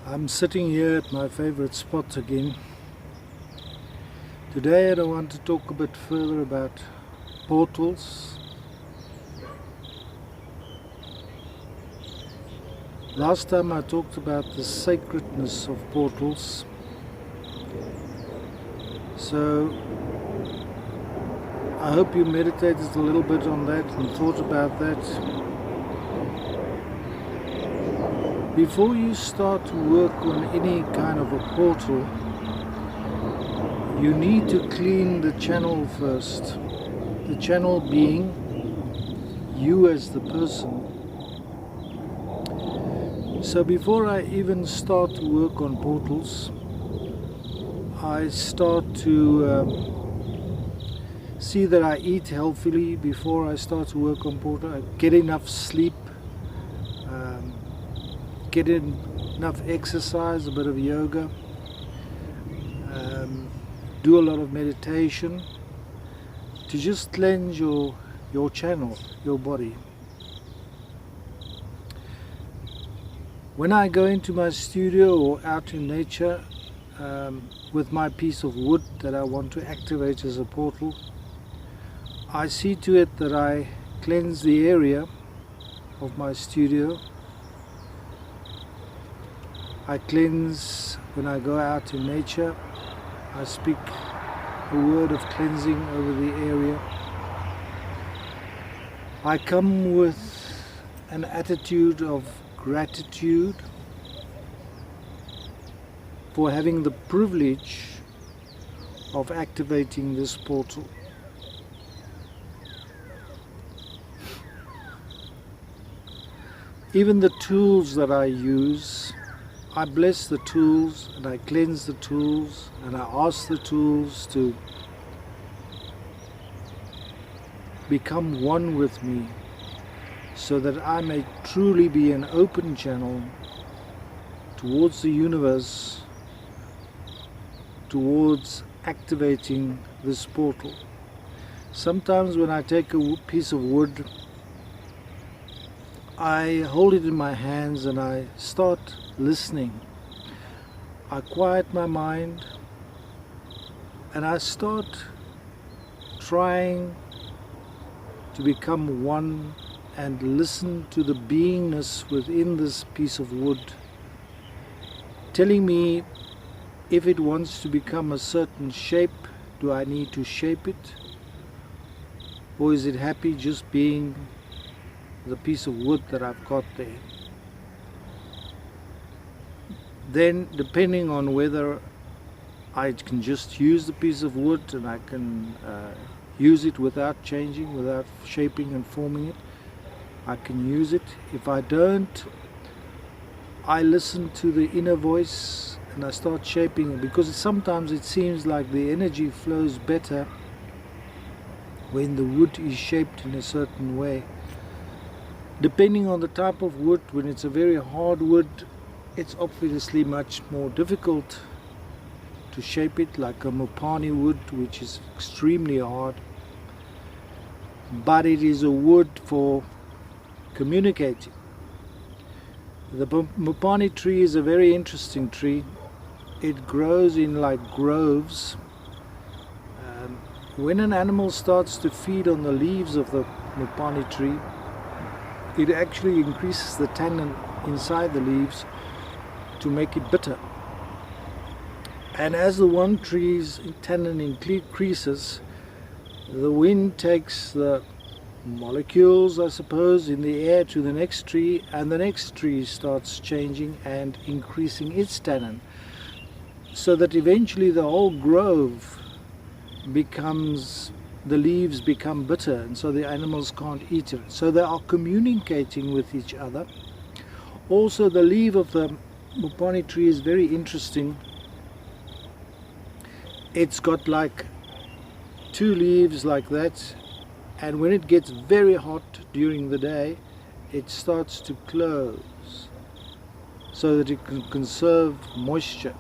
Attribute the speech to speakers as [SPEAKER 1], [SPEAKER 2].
[SPEAKER 1] I'm sitting here at my favorite spot again. Today I want to talk a bit further about portals. Last time I talked about the sacredness of portals. So I hope you meditated a little bit on that and thought about that. Before you start to work on any kind of a portal, you need to clean the channel first. The channel being you as the person. So before I even start to work on portals, I start to see that I eat healthily before I start to work on portal. I get enough sleep, get enough exercise, a bit of yoga, do a lot of meditation to just cleanse your channel, your body. When I go into my studio or out in nature with my piece of wood that I want to activate as a portal, I see to it that I cleanse the area of my studio. I cleanse when I go out in nature. I speak a word of cleansing over the area. I come with an attitude of gratitude for having the privilege of activating this portal. Even the tools that I use, I bless the tools and I cleanse the tools and I ask the tools to become one with me so that I may truly be an open channel towards the universe, towards activating this portal. Sometimes when I take a piece of wood, I hold it in my hands and I start listening. I quiet my mind and I start trying to become one and listen to the beingness within this piece of wood, telling me if it wants to become a certain shape, do I need to shape it, or is it happy just being the piece of wood that I've got there. Then, depending on whether I can just use the piece of wood and I can use it without changing, without shaping and forming it, I can use it. If I don't, I listen to the inner voice and I start shaping it, because sometimes it seems like the energy flows better when the wood is shaped in a certain way. Depending on the type of wood, when it's a very hard wood, it's obviously much more difficult to shape it, like a Mopani wood, which is extremely hard. But it is a wood for communicating. The Mopani tree is a very interesting tree. It grows in like groves. When an animal starts to feed on the leaves of the Mopani tree, it actually increases the tannin inside the leaves to make it bitter. And as the one tree's tannin increases, the wind takes the molecules, I suppose, in the air to the next tree, and the next tree starts changing and increasing its tannin, so that eventually the whole grove becomes, the leaves become bitter, and so the animals can't eat it. So they are communicating with each other. Also, the leaf of the Mopani tree is very interesting. It's got like two leaves like that, and when it gets very hot during the day, it starts to close so that it can conserve moisture.